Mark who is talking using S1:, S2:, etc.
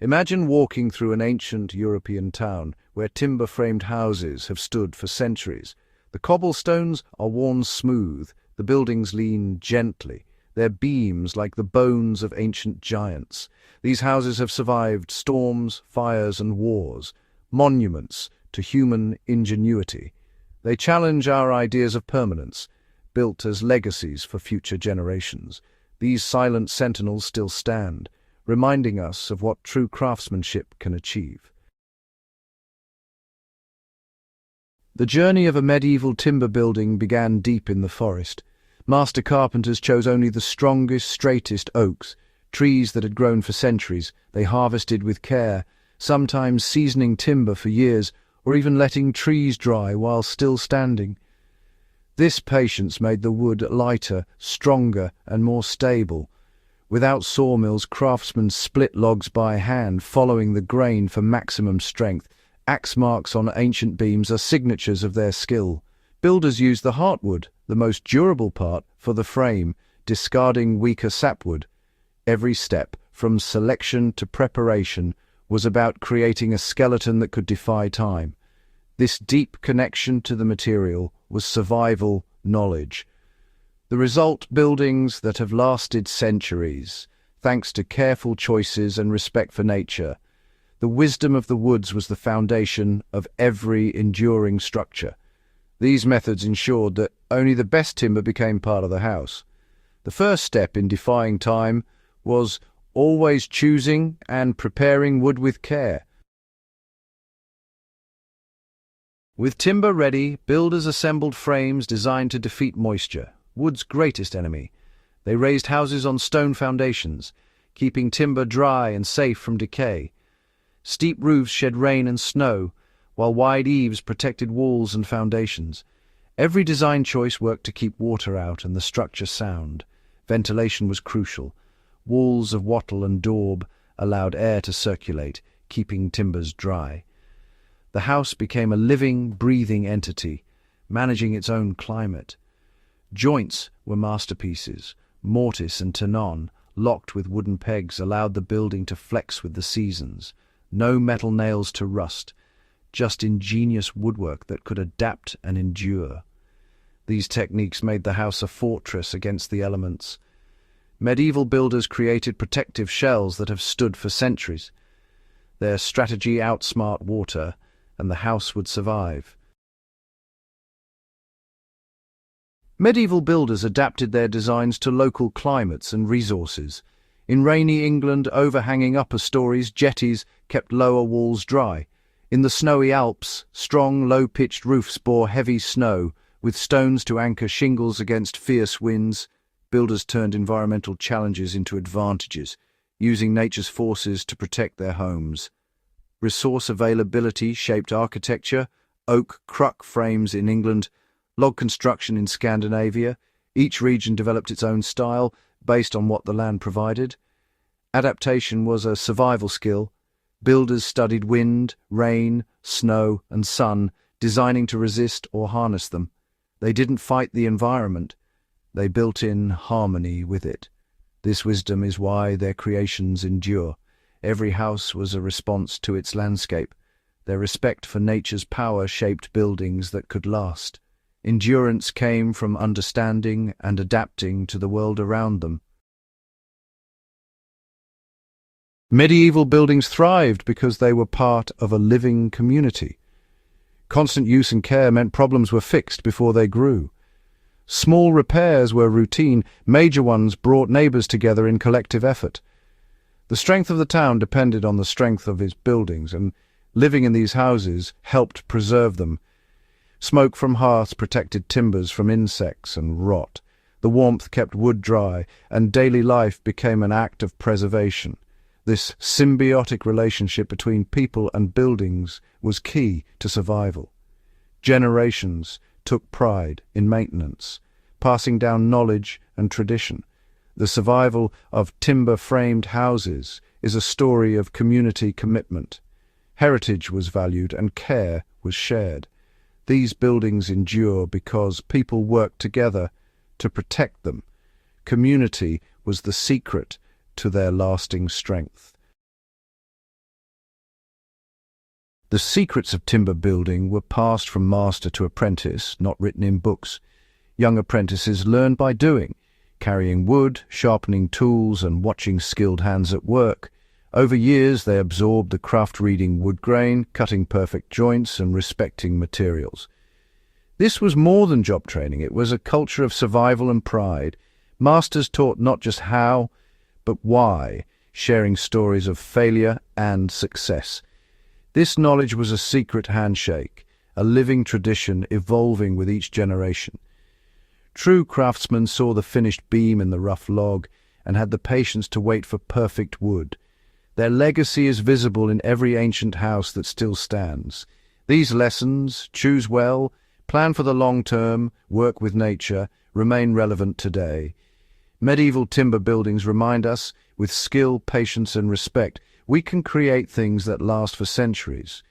S1: Imagine walking through an ancient European town where timber-framed houses have stood for centuries. The cobblestones are worn smooth, the buildings lean gently, their beams like the bones of ancient giants. These houses have survived storms, fires, and wars, monuments to human ingenuity. They challenge our ideas of permanence, built as legacies for future generations. These silent sentinels still stand, reminding us of what true craftsmanship can achieve. The journey of a medieval timber building began deep in the forest. Master carpenters chose only the strongest, straightest oaks, trees that had grown for centuries. They harvested with care, sometimes seasoning timber for years, or even letting trees dry while still standing. This patience made the wood lighter, stronger, and more stable. Without sawmills, craftsmen split logs by hand, following the grain for maximum strength. Axe marks on ancient beams are signatures of their skill. Builders used the heartwood, the most durable part, for the frame, discarding weaker sapwood. Every step, from selection to preparation, was about creating a skeleton that could defy time. This deep connection to the material was survival knowledge. The result, buildings that have lasted centuries, thanks to careful choices and respect for nature. The wisdom of the woods was the foundation of every enduring structure. These methods ensured that only the best timber became part of the house. The first step in defying time was always choosing and preparing wood with care. With timber ready, builders assembled frames designed to defeat moisture, wood's greatest enemy. They raised houses on stone foundations, keeping timber dry and safe from decay. Steep roofs shed rain and snow, while wide eaves protected walls and foundations. Every design choice worked to keep water out and the structure sound. Ventilation was crucial. Walls of wattle and daub allowed air to circulate, keeping timbers dry. The house became a living, breathing entity, managing its own climate. Joints were masterpieces. Mortise and tenon, locked with wooden pegs, allowed the building to flex with the seasons. No metal nails to rust, just ingenious woodwork that could adapt and endure. These techniques made the house a fortress against the elements. Medieval builders created protective shells that have stood for centuries. Their strategy outsmart water, and the house would survive. Medieval builders adapted their designs to local climates and resources. In rainy England, overhanging upper stories, jetties, kept lower walls dry. In the snowy Alps, strong, low-pitched roofs bore heavy snow, with stones to anchor shingles against fierce winds. Builders turned environmental challenges into advantages, using nature's forces to protect their homes. Resource availability shaped architecture, oak cruck frames in England, log construction in Scandinavia. Each region developed its own style, based on what the land provided. Adaptation was a survival skill. Builders studied wind, rain, snow, and sun, designing to resist or harness them. They didn't fight the environment. They built in harmony with it. This wisdom is why their creations endure. Every house was a response to its landscape. Their respect for nature's power shaped buildings that could last. Endurance came from understanding and adapting to the world around them. Medieval buildings thrived because they were part of a living community. Constant use and care meant problems were fixed before they grew. Small repairs were routine, major ones brought neighbors together in collective effort. The strength of the town depended on the strength of its buildings, and living in these houses helped preserve them. Smoke from hearths protected timbers from insects and rot. The warmth kept wood dry, and daily life became an act of preservation. This symbiotic relationship between people and buildings was key to survival. Generations took pride in maintenance, passing down knowledge and tradition. The survival of timber-framed houses is a story of community commitment. Heritage was valued and care was shared. These buildings endure because people worked together to protect them. Community was the secret to their lasting strength. The secrets of timber building were passed from master to apprentice, not written in books. Young apprentices learned by doing, carrying wood, sharpening tools, and watching skilled hands at work. Over years, they absorbed the craft, reading wood grain, cutting perfect joints, and respecting materials. This was more than job training. It was a culture of survival and pride. Masters taught not just how, but why, sharing stories of failure and success. This knowledge was a secret handshake, a living tradition evolving with each generation. True craftsmen saw the finished beam in the rough log and had the patience to wait for perfect wood. Their legacy is visible in every ancient house that still stands. These lessons, choose well, plan for the long term, work with nature, remain relevant today. Medieval timber buildings remind us, with skill, patience, and respect, we can create things that last for centuries.